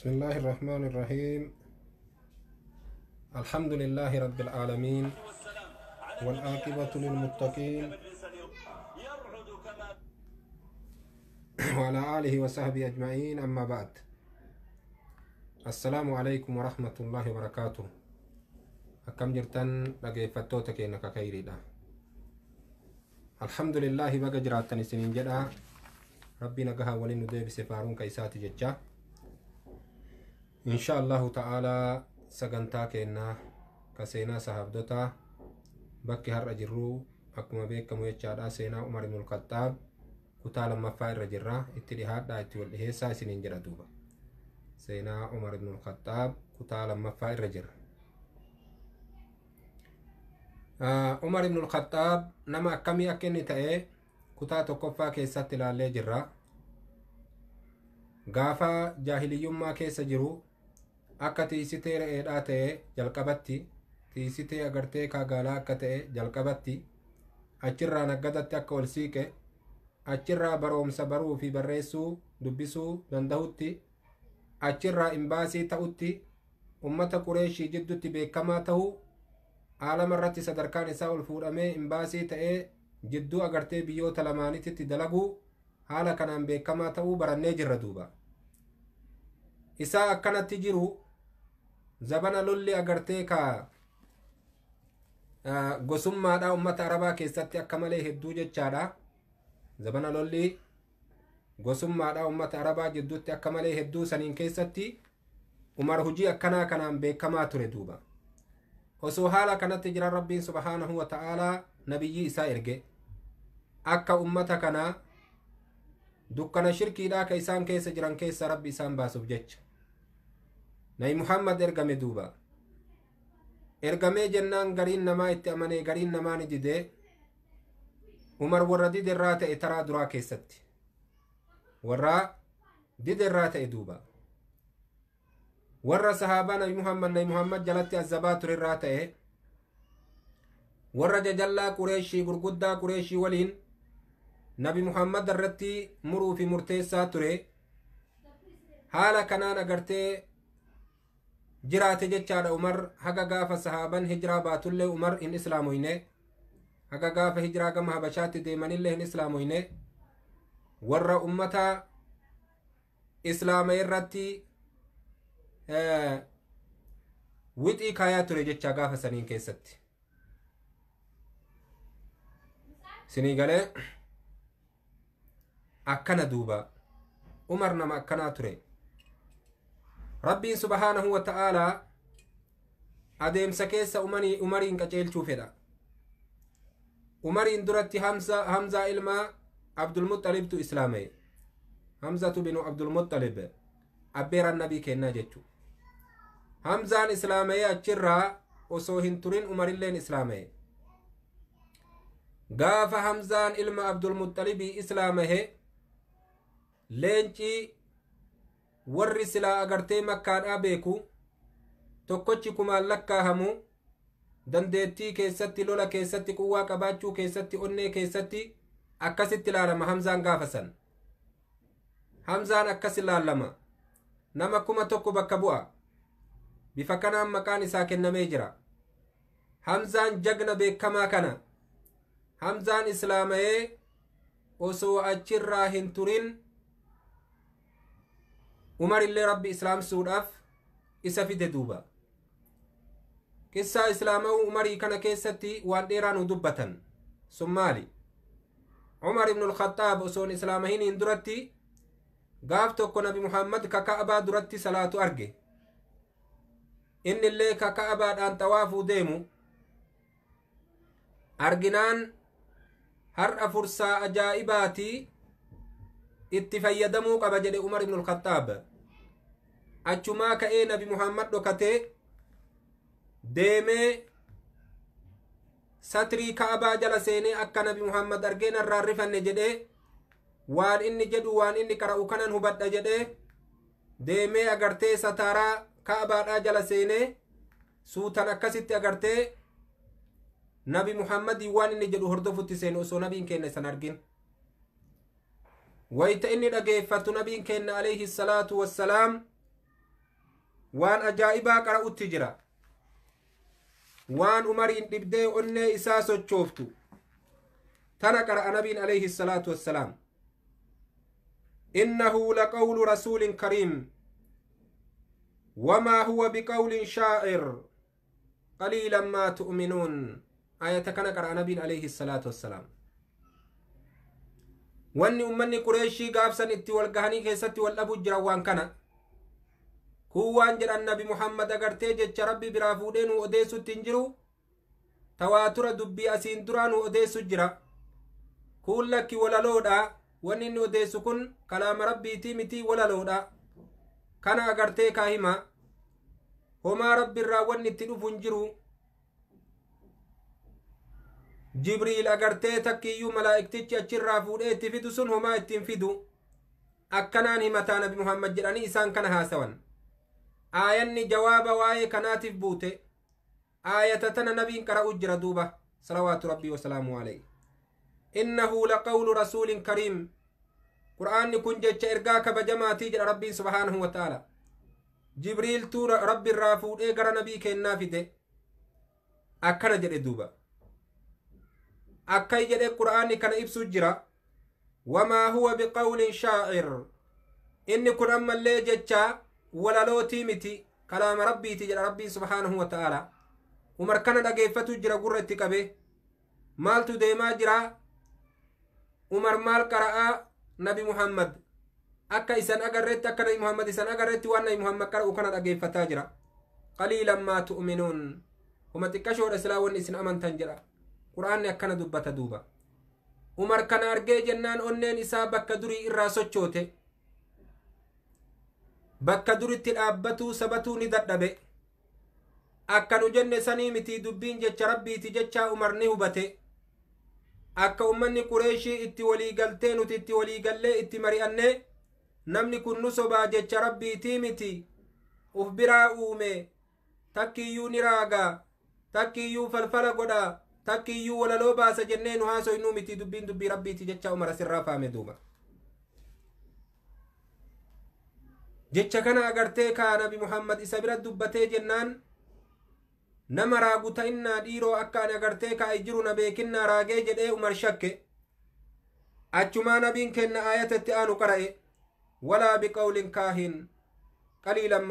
بسم الله الرحمن الرحيم. الحمد لله رب العالمين والعاقبة للمتقين وعلى آله وصحبه أجمعين. أما بعد، السلام عليكم ورحمة الله وبركاته. أكم جرتن لقيفتوتك إنك خيري دا. الحمد لله بقى جراتني سنين جدا ربنا قها ولن ندي بسفارون كيسات ججا إن شاء الله تعالى سجنتا كنا كسينا صحابدوتا بكي هر أجرو أكما بيك كمويتشادا سينا عمر بن الخطاب كتالا مفاير رجرا اتلهاد دا اتوال إهيسا سنين جرا دوبا. سينا عمر بن الخطاب كتالا مفاير رجر. عمر بن الخطاب نما كمي أكني تأي كتاتو كفا كيسا تلالي جرا غافا جاهلي يما كيسا جرو akka tiisitee re'eedhaa ta'e jalqabatti tiisitee agartee kaagaalaa akka ta'e jalqabatti achirraa naggadatti akka ol siiqe achirraa baroomsa baruu fi barreessuu dubbisuu dandahutti achirraa imbaasii ta'utti ummata qureeshii jiddutti beekamaa ta'uu aalama irratti sadarkaan isaa ol fuudhamee imbaasii ta'ee jidduu agartee biyyoota lamaanitti dalaguu haala kanaan beekamaa ta'uu barannee jirra duuba. isaa akkanatti jiru zabana lolli agartee ka gosummaadha ummata arabaa keessatti akka malee hedduu jechaadha. zabana lolli gosummaadha ummata arabaa jidduutti akka malee hedduu saniin keessatti umar hujii akkanaa kanaan beekamaa ture duuba. osoo haala kanatti jira rabbiin subhaanahu wa ta'aalaa nabiyyii isaa erge akka ummata kana dukkana shirkiidhaa ka isaan keessa jiran keessa rabbi isaan baasuuf jecha nabi muhammad ergame duuba. ergamee jennaan gariin namaa itti amanee gariin namaa ni didee umar warra diderraa ta'e taraa duraa keessatti warra diderraa ta'e duuba. warra sahaabaa nabi muhammad jalatti azzabaa turerraa ta'e warra jajallaa qureeshii gurguddaa qureeshii waliin nabi muhammad irratti muruu fi murteessaa ture. haala kanaan agartee jiraate jechaadha umar haga gaafa sahaaban hijiraa baatullee umar hin islaamoyne haga gaafa hijiraa gama habashaatti deemanillee hin islaamoyne warra ummata islaama irratti wixii kaayaa ture jechaa gaafa saniin keessatti sinii galee akkana duuba umar nama akkanaa ture. rabbiin subhaanahu wa ta'aalaa adeemsa keessa umariin qaceelchuu fedha. umariin duratti hamzaa ilmaa abdulmuxalibtu islaamee hamzatu binu abdulmuxalib abbeeran nabii kennaa jechuu. hamzaan islaamee achirraa osoo hin turin umarilleen islaamee. gaafa hamzaan ilma abdulmuxalibii islaamee leencii warri silaa agartee makkaadhaa beeku tokkochi kumaan lakkaahamu dandeettii keessatti lola keessatti quwwaa qabaachuu keessatti onnee keessatti akkasitti ilaalama. hamzaan gaafasan hamzaan akkas ilaalama nama 1,000 bakka bu'a. bifa kanaan maqaan isaa kennamee jira. hamzaan jagna beekamaa kana hamzaan islaama'ee osoo achirraa hin turin umar illee rabbi islaamsuudhaaf isa fide duuba. qissaa islaama'uu umarii kana keessatti waan dheeraa nu dubbatan. sun maali? umar ibnu alkhaxaab osoon islaamahiniin duratti gaaf tokko nabi muhammad ka ka'abaa duratti salaatu arge. inni illee ka ka'abaadhaan xawaafuu deemu arginaan har'a fursaa ajaa'ibaatii itti fayyadamuu qaba jedhe umar ibnu alkhaxaab. achumaa ka'ee nabi muhammad dhokatee deemee satrii ka'abaa jala seenee akka nabi muhammad argeen irraan rifanne jedhee waan inni jedhu waan inni qara'u kanan hubadha jedhee deemee agartee sataaraa ka'abaadhaa jala seenee suutan akkasitti agartee nabi muhammadii waan inni jedhu hordofutti seenu osoo nabiin keenya isan argin. wayta inni dhageeffatu nabiin keenya alayhi salaatu wassalaam waan ajaa'ibaa qara'utti jira waan umariin dhibdee onnee isaa sochooftu tana qara'a nabiin alayhi salaatu wassalaam innahu laqawlu rasuulin kariim wamaa huwa biqawlin shaa'ir qaliilan maa tu'minuun ayata kana qara'a nabiin alayhi salaatu wassalaam wanni ummanni qureeshii gaafsan itti wal gahanii keessatti wal dhabu jiran waan kana kun waan jedhan nabi muhammad agartee jecha rabbi biraa fuudhee nu odeessutti hin jiru tawaatura dubbii asiin duraa nu odeessu jira kun lakki walaloodha wanni inni odeessu kun kalaama rabbiitii mitii walaloodha kana agartee kaa hima homaa rabbiirraa wanni itti dhufu hin jiru jibriil agartee takkiiyyuu malaa'iktichi achirraa fuudhee itti fidu sun homaa ittiin fidu akkanaan himataa nabi muhammad jedhanii isaan kana haasawan aayanni jawaaba waa'ee kanaatiif buute aayata tana nabiin qara'u jira duuba salawaatu rabbii wasalaamu alayhi innahu laqawlu rasuulin kariim qur'aanni kun jecha ergaa kabajamaatii jedha rabbiin subhaanahu wa ta'ala jibriiltuu rabbiirraa fuudhee gara nabii kennaa fide akkana jedhe duuba akkay jedhe qur'aanni kana ibsu jira wamaa huwa biqawlin shaa'ir inni kun ammallee jecha walalootii miti kalaama rabbiiti jedha rabbiin subhaanahu wa ta'ala umar kana dhageeffatu jira gurra itti qabe maaltu deemaa jira umar maal qara'aa nabi muhammad akka isan agarreetti akka nabi muhammad isan agarreetti waan nabi muhammad qara'u kana dhageeffataa jira qaliilan maa tu'minuun huma xiqqashoodha silaa wanni isin amantan jedha qur'aanni akkana dubbata duuba umar kana argee jennaan onneen isaa bakka durii irraa sochoote bakka duritti dhaabbatuu sabatuu ni dadhabe akka nu jenne sanii miti dubbiin jecha rabbiiti jechaa umar ni hubate akka ummanni qureeshii itti walii galtee nuti itti walii gallee itti mari'annee namni kun nu sobaa jecha rabbiitii miti uf biraa uume takkiiyyuu ni raagaa takkiiyyuu falfala godhaa takkiiyyuu walaloo baasa jennee nu haasoynuu miti dubbiin dubbii rabbiiti jecha umar asirraa faame duuba jecha kana agartee kaa nabi muhammad isa bira dubbatee jennaan nama raagu ta'innaa dhiiroo akka ani agartee kaa jiru na beekinnaa raagee jedhee umar shakke achumaa nabiin kenna aayatatti aanu qara'e walaa biqawlin kaahin qaliilan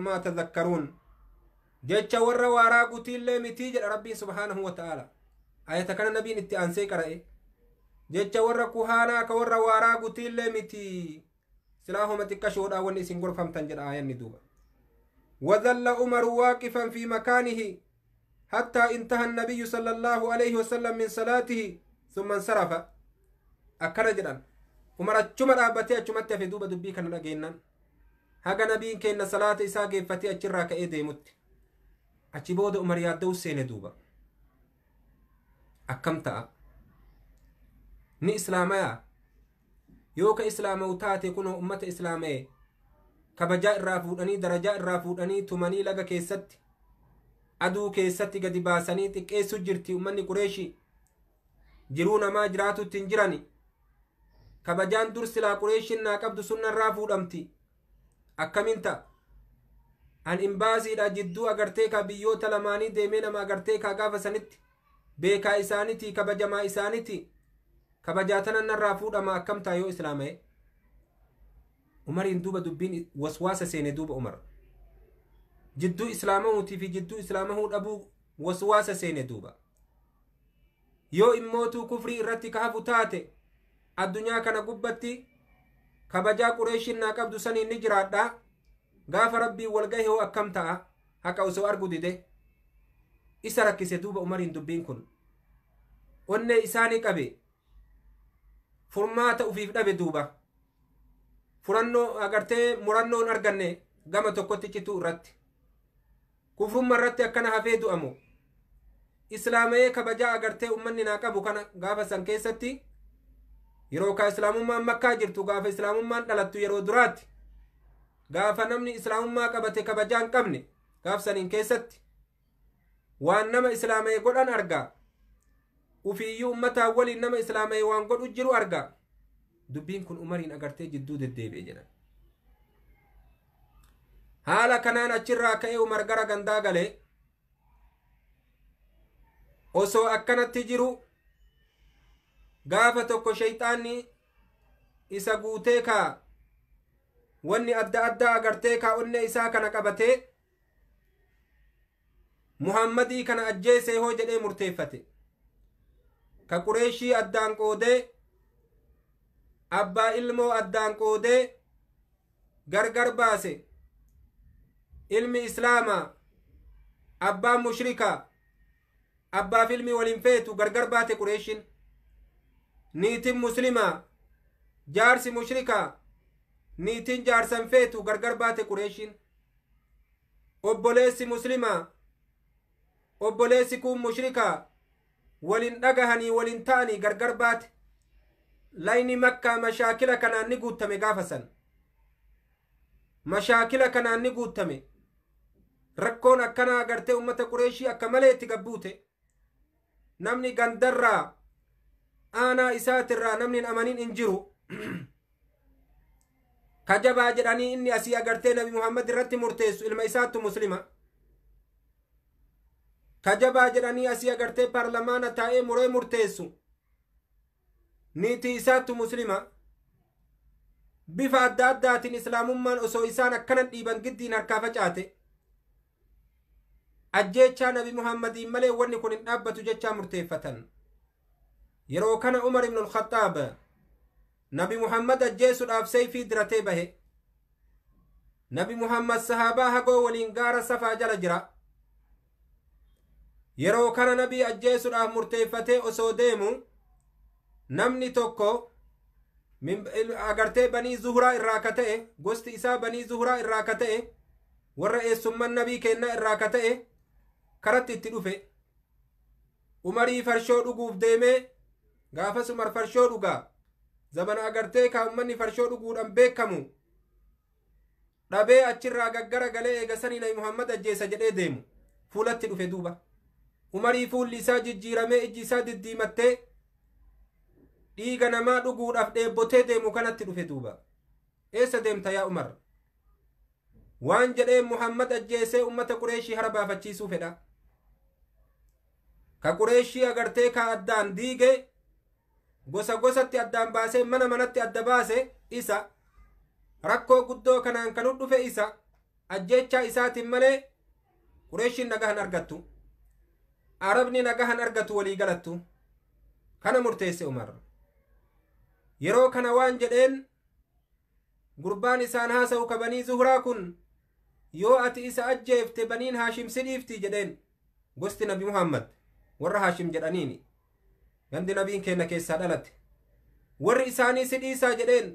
maa tadhakkaruun jecha warra waa raagutiillee mitii jedha rabbiin subhaanahu wa ta'ala ayata kana nabiin itti aansee qara'e jecha warra kuhaanaa ka warra waa raagutiillee mitii silaahuma xiqqashoodhaa wanni isin gorfamtan jedha aayanni duuba وظل عمر واقفا في مكانه حتى انتهى النبي صلى الله عليه وسلم من صلاته ثم انصرف أكرا جدا عمر أجمع رابطي أجمع في دوبة دبي كان لقينا هكا نبي كينا صلاة إساء فتي أجرى كأيدي مت أجيبود عمر يادو سين دوبة أكمتا ني إسلامية يوكا إسلامي تاتي كنو أمة إسلامية kabajaa irraa fuudhanii darajaa irraa fuudhanii tumanii laga keessatti aduu keessatti gadi baasanii xiqqeessu jirti ummanni qureeshii jiruu namaa jiraatutti hin jirani kabajaan dur silaa qureeshiin naa qabdu sunna irraa fuudhamti akkamiin ta'a an imbaasiidha jidduu agartee kaa biyyoota lamaanii deemee nama agartee kaa gaafa sanitti beekaa isaaniti kabajamaa isaaniti kabajaa tanan irraa fuudhama akkam ta'a yoo islaama'e umariin duuba dubbiin waswaasa seene duuba umar jidduu islaamahuutii fi jidduu islaamahuu dhabuu waswaasa seene duuba yoo immootuu kufrii irratti kahafu taate addunyaa kana gubbatti kabajaa qureeshiin naa qabdu saniin ni jiraadha gaafa rabbii walgahe hoo akkam ta'a haqa osoo argu dide isa rakkise duuba umariin dubbiin kun onnee isaanii qabe furmaata ufiif dhabe duuba furannoo agartee murannoon arganne gama tokkotti cituu irratti kufrumma irratti akkana hafee du'amu islaamee kabajaa agartee ummanni naa qabu kana gaafa san keessatti yeroo ka islaamummaan makkaa jirtu gaafa islaamummaan dhalattu yeroo duraatti gaafa namni islaamummaa qabate kabajaan qabne gaaf saniin keessatti waan nama islaamee godhan argaa ufiiyyuu ummataa waliin nama islaamee waan godhu jiru argaa dubbiin kun umariin agartee jidduu deddeebi'e jedhan haala kanaan achirraa ka'ee Umar gara gandaa galee osoo akkanatti jiru gaafa tokko shayxaanni isa guutee kaa wanni adda addaa agartee kaa onne isaa kana qabatee muhammadii kana ajjeesee hoo jedhee murteeffate ka qureeshii addaan qoodee abbaa ilmoo addaan qoodee gargar baase ilmi islaamaa abbaan mushrikaa abbaaf ilmi waliin feetu gargar baate qureeshin niitin muslimaa jaarsi mushrikaa niitin jaarsan feetu gargar baate qureeshin obboleessi muslimaa obboleessi kun mushrikaa walin dhagahanii walin ta'anii gargar baate layni makkaa mashaakila kanaan ni guuttame gaafa san mashaakila kanaan ni guuttame rakkoon akkanaa agartee ummata qureeshii akka malee itti gabbuute namni gandarraa aanaa isaatirraa namni hin amanin hin jiru kajabaa jedhanii inni asii agartee nabi muhammad irratti murteessu ilma isaattu muslima kajabaa jedhanii asii agartee paarlamaana taa'ee muree murteessu niitii isaattu muslima bifa adda addaatiin islaamummaan osoo isaan akkanan dhiiban giddiin harkaa facaate ajjeechaa nabi muhammadiin malee wanni kun hin dhaabbatu jechaa murteeffatan yeroo kana umar ibnu alkhaxaab nabi muhammad ajjeesuudhaaf sayfii diratee bahe nabi muhammad sahaabaa hagoo waliin gaara safaa jala jira yeroo kana nabii ajjeesuudhaaf murteeffatee osoo deemu namni tokko agartee banii zuhuraa irraa ka ta'e gosti isaa banii zuhuraa irraa ka ta'e warra eessumman nabii kennaa irraa ka ta'e karatti itti dhufe umarii farshoo dhuguuf deemee gaafas umar farshoo dhugaa zabana agartee kaa ummanni farshoo dhuguudhaan beekamu dhabee achirraa gaggara galee eegasanii nabi muhammad ajjeesa jedhee deemu fuulatti dhufe duuba umarii fuulli isaa jijjiiramee ijji isaa diddiimattee dhiiga namaa dhuguudhaaf dheebbotee deemu kanatti dhufe duuba eessa deemta yaa umar waan jedhee muhammad ajjeesee ummata qureeshii hara baafachiisuu fedha ka qureeshii agartee ka addaan diige gosa gosatti addaan baasee mana manatti adda baase isa rakkoo guddoo kanaan kanu dhufe isa ajjeechaa isaatiin malee qureeshiin nagahan argattu arabni nagahan argatu walii galattu kana murteesse umar yeroo kana waan jedheen gurbaan isaan haasa'u ka banii zuhuraa kun yoo ati isa ajjeefte baniin haashim si dhiifti jedheen gosti nabi muhammad warra haashim jedhaniini gandi nabiin kenna keessaa dhalate warri isaanii si dhiisaa jedheen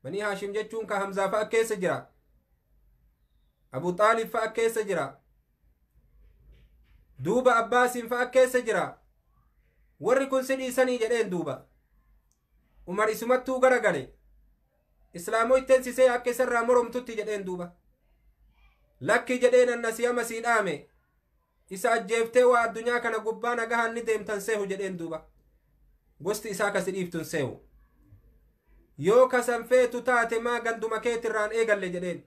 banii haashim jechuun ka hamzaa fa'a keessa jira abu xaalib fa'a keessa jira duuba abbaasiin fa'a keessa jira warri kun si dhiisanii jedheen duuba umar isumattuu gara gale islaamoo itteensisee akka isarraa moromtutti jedheen duuba lakki jedheen annasiyama sii dhaame isa ajjeeftee waa addunyaa kana gubbaa nagahaan ni deemtan seehu jedheen duuba gosti isaa kasi dhiiftun seehu yoo kasan feetu taate maa ganduma keetirraan eegalle jedheen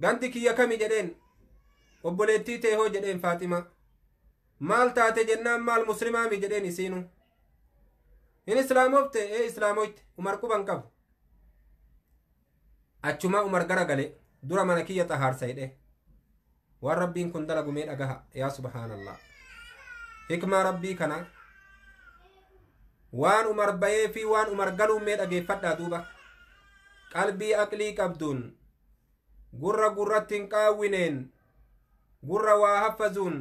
gandi kiyya kami jedheen obboleettii tee hoo jedheen faaxima maal taate jennaan maal muslimaami jedheen isiinu in islaamofte islaamoyte umar quban qabu achuma umar gara gale dura mana kiyya xahaarsa hidhe waan rabbiin kun dalagumee dhagaha yaa subhaanallah hikmaa rabbii kana waan umar bayee fi waan umar galuumee dhageeffadhaa duuba qalbii aqlii qabduun gurra gurratti hin qaawwineen gurra waa haffazuun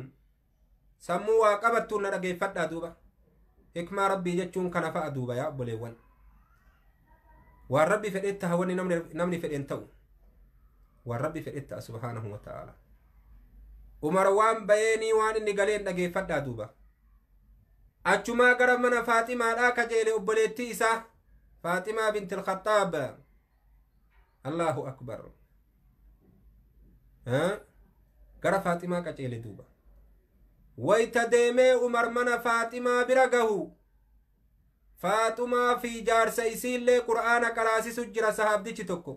sammuu waa qabattuun na dhageeffadhaa duuba hikmaa rabbii jechuun kana fa'a duuba yaa obboleewwan waan rabbi fedhetti hawwanni namni fedhen ta'u waan rabbi fedhetti subhaanahu wa ta'ala umar waan bayeenii waan inni galeen dhageeffadhaa duuba achumaa gara mana faaximaadhaa kajeele obboleettii isaa faaximaa binti alkhaxaab allahu akbar gara faaximaa qaceele duuba wayta deemee umar mana faaximaa bira gahu faaxumaa fi jaarsa isiillee qur'aana qaraasisu jira sahaabdichi tokko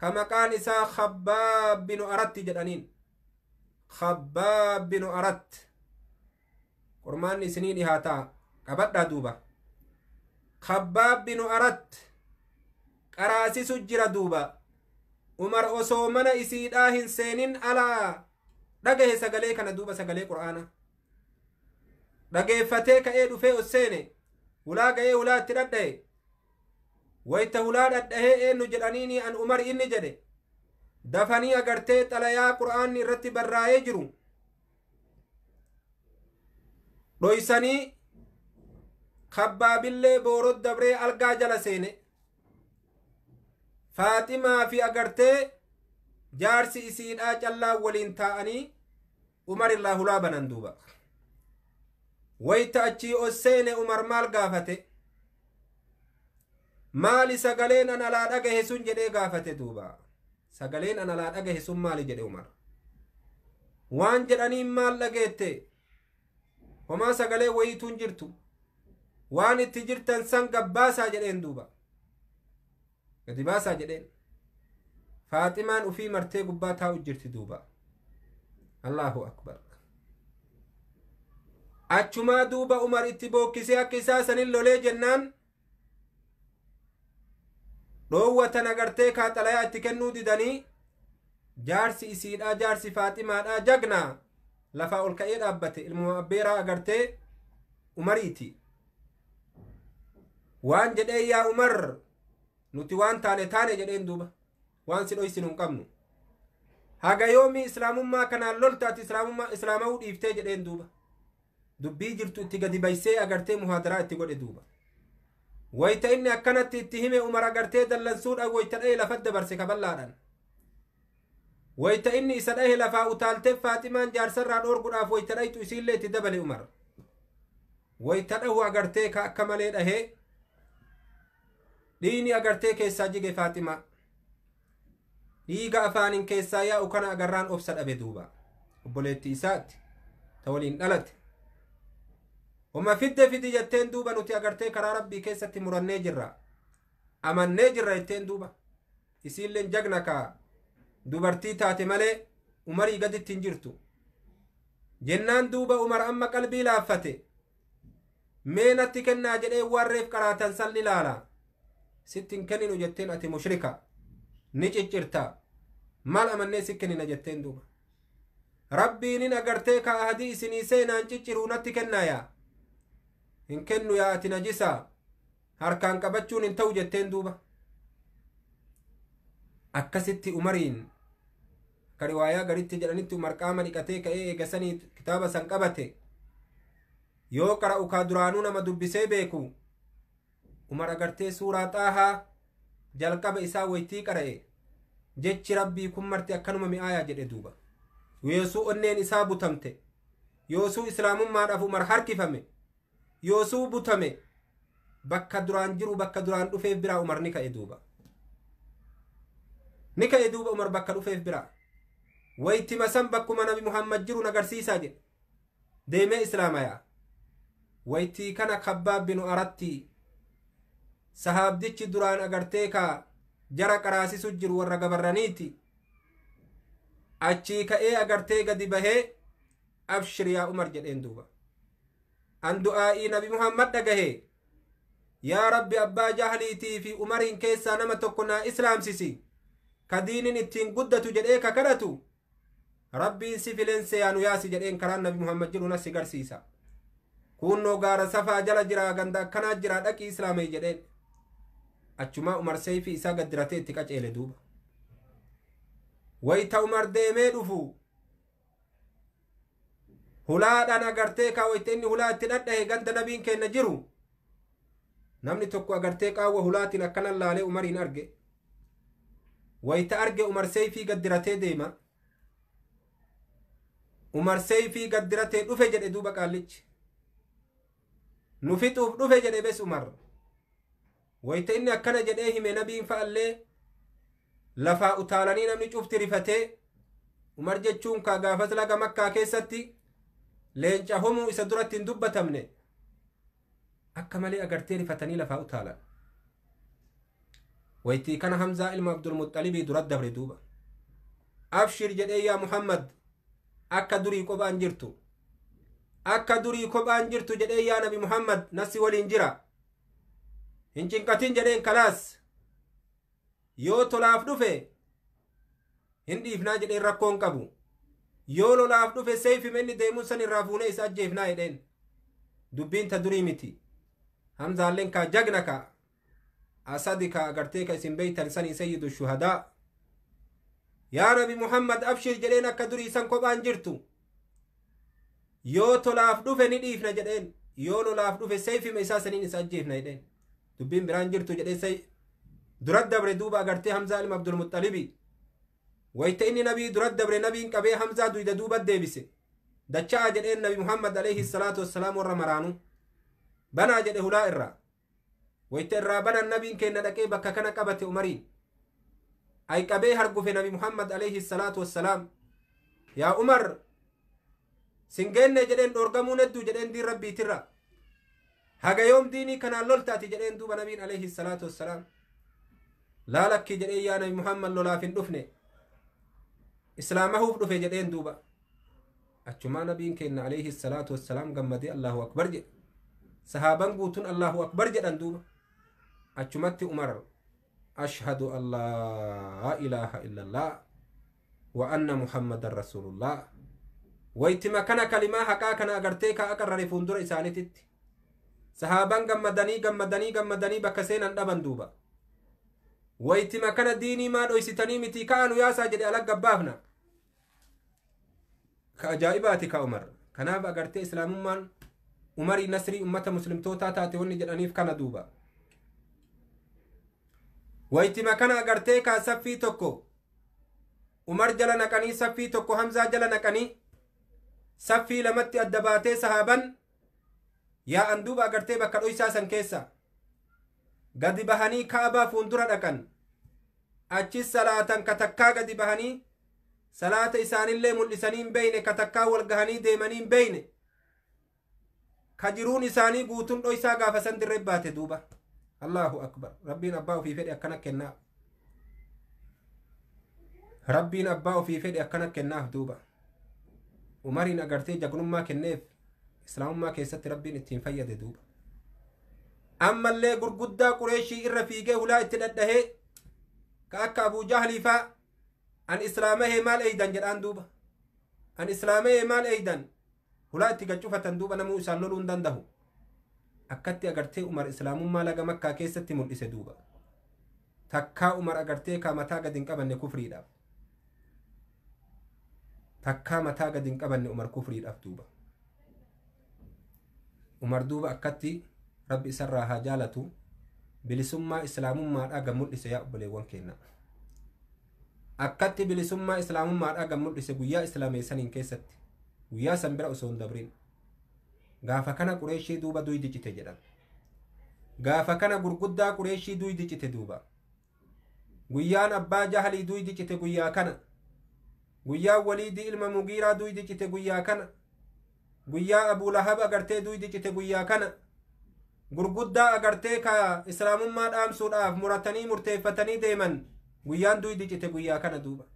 كمقان إسا خباب بن أرت جدانين خباب بن أرت قرمان سنين هاتا قبضا دوبا خباب بن أرت قراسي سجر دوبا عمر أسومن إسيدا هنسينين على dhagahe sagalee kana duuba sagalee qur'aana dhageeffatee ka'ee dhufee osseene hulaa ga'ee hulaatti dhadhaye wayta hulaa dhadhahee eenyu jedhaniini an umar inni jedhe dafanii agartee xalayaa qur'aanni irratti barraa'ee jiru dhoysanii kabbaabillee boorot dabree algaa jala seene faaximaa fi agartee jaarsi isiidhaa callaa waliin taa'anii umar irraa hulaa banan duuba wayta achii osseene umar maal gaafate maali sagaleen an alaa dhagahe sun jedhee gaafate duuba sagaleen an alaa dhagahe sun maali jedhe umar waan jedhaniin maal dhageette homaa sagalee wayituun jirtu waan itti jirtan san gabbaasaa jedheen duuba gadi baasaa jedheen faaximaan ufii martee gubbaa taa'u jirti duuba allahu akbar achumaa duuba umar itti bookkisee akka isaa sanin lolee jennaan dhoowwatan agartee kaaxalayaa itti kennuu didanii jaarsi isiidhaa jaarsi faaximaadhaa jagnaa lafaa ol ka'ee dhaabbate ilmuma abbeeraa agartee umariiti waan jedhee yaa umar nuti waan taane jedheen duuba waan si dhoysinu hin qabnu haga yoomii islaamummaa kanaan loltaati islaamawuu dhiiftee jedheen duuba dubbii jirtu itti gadi baysee agartee muhaadaraa itti godhe duuba wayta inni akkanatti itti hime umar agartee dallansuudhaan wayta dhahe lafat dabarse kaballaadhaan wayta inni isa dhahe lafaa utaaltee faaximaan jaarsarraa dhoorguudhaaf wayta dhaytu isiillee itti dabale umar wayta dhahu agartee ka akka malee dhahee dhiini agartee keessaa jige faaximaa dhiiga afaanin keessaa yaa'u kana agarraan obsa dhabe duuba obboleetti isaatti ta waliin dhalate homa fiddi jetteen duuba nuti agartee karaa rabbii keessatti murannee jirra amannee jirra jetteen duuba isiilleen jagna kaa dubartii taate malee umarii gaditti hin jirtu jennaan duuba umar amma qalbii laaffate mee natti kennaa jedhee warreef qaraatan salli laala sittin kenninu jetteen ati mushrika ni ciccirta maal amannee si kennina jetteen duuba rabbiinin agartee ka ahadii isinii seenaan cicciruu natti kennaayaa hin kennu yaa ati najisaa harkaan qabachuun hin ta'u jetteen duuba akkasitti umariin ka riwaayaa garitti jedhanitti umar qaama dhiqatee ka'ee eegasanii kitaaba san qabate yoo qara'u kaa duraanuu nama dubbisee beeku umar agartee suuraa xaahaa jalqaba isaa waytii qara'e jechi rabbii kun marti akkanuma mi'aayaa jedhe duuba yoosuu onneen isaa butamte yoosuu islaamummaadhaaf umar harkifame yoosuu butame bakka duraan jiru bakka duraan dhufeef biraa umar ni ka'e duuba umar bakka dhufeef biraa waytima san bakkuma nabi muhammad jiru nagarsiisaa jedhe deemee islaamayaa waytii kana kabbaab binu aratti sahaabdichi duraan agartee ka jara qaraasisu jiru warra gabarraniiti achii ka'ee agartee gadi bahee abshir yaa umar jedheen duuba an du'aa'ii nabi muhammad dhagahee yaa rabbi abbaa jahliitii fi umariin keessaa nama tokko naa islaamsisi ka diinin ittiin guddatu jedhee ka kadhatu rabbiin si filense yaanu yaasi jedheen karaan nabi muhammad jiru nasi garsiisa kunnoo gaara safaa jala jira ganda akkanaa jira dhaqii islaamee jedheen achumaa umar seeyfii isaa gaddiratee itti qaceele duuba wayta umar deemee dhufu hulaadhaan agartee kaa wayta inni hulaa itti dhadhahe ganda nabiin kenna jiru namni tokko agartee qaawwa hulaatiin akkanan laalee umariin arge wayta arge umar seeyfii gaddiratee deema umar seeyfii gaddiratee dhufe jedhe duuba qaallichi nu fixuuf dhufe jedhe bes umar wayta inni akkana jedhee hime nabiin fa'allee lafaa utaalanii namni cufti rifatee umar jechuun kaa gaafas laga makkaa keessatti leenca homuu isa duratti hin dubbatamne akka malee agartee rifatanii lafaa utaalan ويتي كان حمزة ilma عبد المطلب درد دبر دوبا أبشر جدي يا محمد أكا دري كوبان جرتو أكا دري كوبان جرتو جدي يا نبي محمد نسي والإنجرا هنجين كتين جدين كلاس يو تلاف دفه هندي فنا جدين ركون كبو يو لولاف دفه سيف مني ديمون سن الرافوني سأجي فنا يدين دبين تدري متي حمزة لنكا جغنكا أصدك أغرتيك اسم بيت لساني سيد الشهداء يا نبي محمد أبشر جدين كدري سن كوبان جرتو يو تلاف دفه نديفنا جدين يو لولاف دفه سيف ميسا سنين سأجي فنا يدين دبين بران جرتو جدين سي درد دبر دوبا أغرتي حمزة لما عبد المطلبي ويتيني نبي درد دبر نبي كبي حمزة دويدا دوبا ديبسي دچا جدين نبي محمد عليه الصلاة والسلام ورمرانو بنا جده هلا إرّا ويترى بنا النبي كنا دكي بكا كان قبت عمرين أي كبي هرقو في نبي محمد عليه الصلاة والسلام يا عمر سنجين جدين أرقمون الدو جدين دي ربي ترى هاga يوم ديني كان لولتاتي جدين دوبا نبي عليه الصلاة والسلام لا لك جدين يا نبي محمد لولا فين دفني إسلامه فدفي جدين دوبا أجمع نبي كنا عليه الصلاة والسلام قمدي الله أكبر جد صحابان قوتون الله أكبر جدًا دوبا أجمعت عمر أشهد أن لا إله إلا الله وأن محمد رسول الله ويتما كان كلمة حقا كان أغرتيك أقرر فندر إسانتت صحابان قمدني بكسين أندبان دوبا ويتما كان ديني ما دويستني متي كانوا يا ساجد على قبافنا كأجائباتك عمر كناف أغرتي إسلام من عمر نصري أمة مسلم توتا تاتي وني جدانيف كان دوبا ويتما كان أغرتي كاسفي توكو عمر جل نكني سفي توكو حمزة جل نكني سفي لمت الدباتي صحابا يا أندوبا أغرتي بكر أيسا سنكيسا قد بهني كعبا فندرا دكن أجي صلاة كتكا قد بهني صلاة إسان اللي ملسانين بين كتكا والقهني ديمانين بين كجرون إساني قوتون أيسا غافسان در ربات دوبا الله أكبر ربين أباو في فدي أكنا كنا ربين أباو في فدي أكنا كنا دوبا عمرين أغرتي جقنم ما كنيف إسلام ما كيست ربين اتين فيد دوبا أما اللي قرقودا قريشي الرفيقه ولا اتدده كأكا أبو جهل فا أن إسلامه مال أيضا جران دوبا أن إسلامه مال أيضا ولا اتقجوفة دوبا نمو إسالولون دنده أكتي أغرتي عمر إسلام ما لغا مكا كيست ملئس دوبا تكا عمر أغرتي كامتا قدن قبن كفري داف تكا متا قدن قبن عمر كفري داف دوبا عمر دوبا أكتي ربي سرها جالتو بلسما إسلام ما أغا ملئس يا أبلي وانكينا أكتي بلسما إسلام ما أغا ملئس قويا إسلامي سنين كيست قويا سنبرا أسون دبرين غافا كان قريشي دوبا دوي ديجيتي جدان غافا كان غرغدا قريشي دوي ديجيتي دوبا قويان أبا جهلي دوي ديجيتي قويا كان قويا وليدي إلما مغيرا دوي ديجيتي قويا كان قويا أبو لهب أغرتي دوي ديجيتي قويا كان غرغدا أغرتي كا إسلام ما دام سوداف مرتني مرتفتني ديمن قويان دوي ديجيتي قويا كان دوبا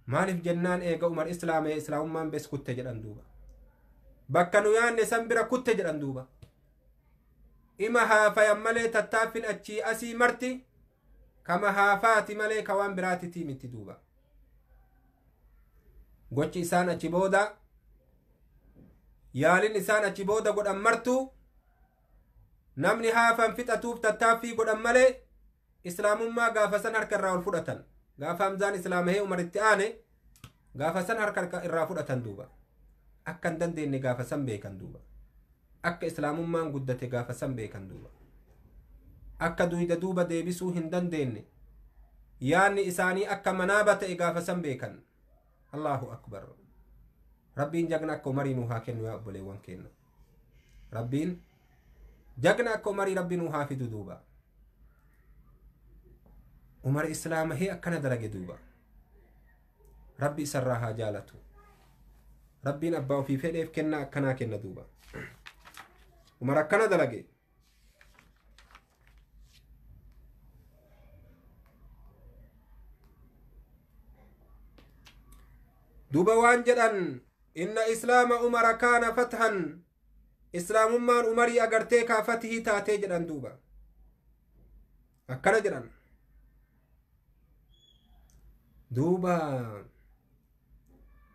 مالف جنان إيقا عمر إسلامي إسلام ما بس كنت جدان دوبا bakka nu yaanne san bira kutte jedhan duuba ima haafayan malee tattaaffin achii asii marti kama haafaati malee ka waan biraatitii miti duuba gochi isaan achi booda yaalin isaan achi booda godhan martu namni haafan fixatuuf tattaaffii godhan malee islaamummaa gaafa san harka irraa ol fudhatan gaafa hamzaan islaamahee umaritti aane gaafa san harka irraa fudhatan duuba akka hin dandeenye gaafa san beekan duuba akka islaamummaan guddate gaafa san beekan duuba akka duyda duuba deebisuu hin dandeenye yaanni isaanii akka manaaba ta'e gaafa san beekan allahu akbar rabbiin jagna akka umarii nuu haa kennu yaa obboleewwan keenna rabbiin jagna akka umarii rabbi nuu haa fidu duuba umar islaamahee akkana dalage duuba rabbi isarraa haa jaalatu rabbiin abbaa ofii fedheef kenna akkanaa kenna duuba umar akkana dalage دوبا وانجدن إن إسلام عمر كان فتحا إسلام من عمري أغرتيكا فتحي تاتي جدن دوبا أكنا جدن دوبا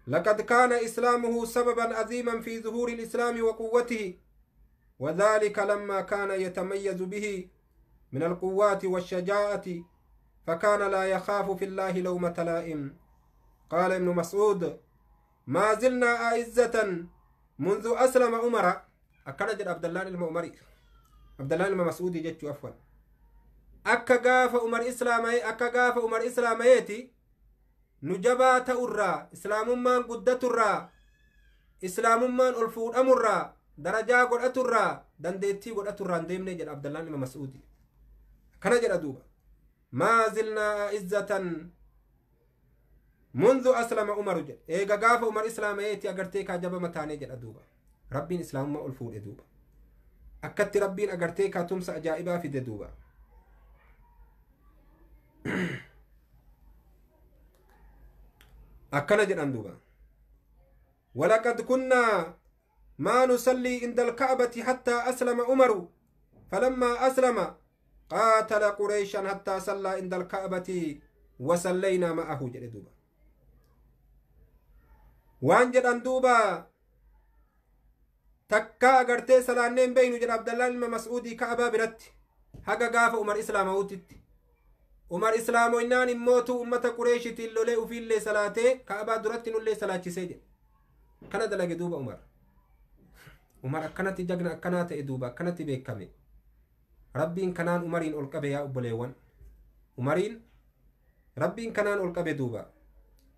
لقد كان إسلامه سببا عظيما في ظهور الإسلام وقوته وذلك لما كان يتميز به من القوات والشجاعة فكان لا يخاف في الله لومة لائم قال ابن مسعود ما زلنا أعزة منذ أسلم عمر أكنجد عبد الله المؤمري عبد الله المسعود جت عفوا أكا غاف عمر إسلاميتي نجبات أرى إسلام من قدة أرى إسلام من ألفود أمرى درجة قد أرى دندتي قد أرى ديمني جد عبد الله المسعود كنجد أدوبا ما زلنا عزة منذ أسلم عمر جد إيغا غاف عمر إسلاميتي أغرتيكا جبا متاني جد أدوبا ربين إسلام ما ألفود أدوبا أكت ربين أغرتيكا تمسى أجائبا في دوبا أكنا جدًا دوبا ولقد كنا ما نصلي عند الكعبة حتى أسلم عمر فلما أسلم قاتل قريشا حتى صلى عند الكعبة وصلينا معه جد دوبا وان جدًا دوبا تكا أغرتي سلانين بينو جد عبد الله المسعودي كعبة برت حقا قاف عمر إسلام أوتت عمر إسلام وإنان إموتو أمة قريش تلولي وفي اللي صلاته كعبة درت نولي صلاة سيد كان دلق دوبا عمر أكنت جقنا أكنات إدوبا أكنت بيكامي ربين كنان عمرين ألقب يا أبوليوان عمرين ربين كنان ألقب دوبا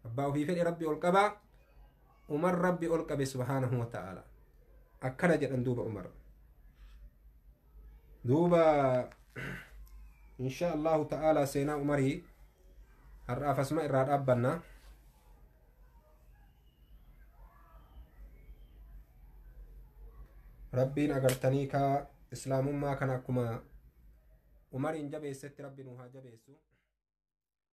أبا في فعل ربي ألقبا عمر ربي ألقب سبحانه وتعالى أكنا جدًا دوبا عمر دوبا إن شاء الله تعالى سينا عمري الرأف اسماء الرأد أبنا ربين أغرتني كا إسلام ما كان أكما عمر إن جبه ست ربي نوها جبه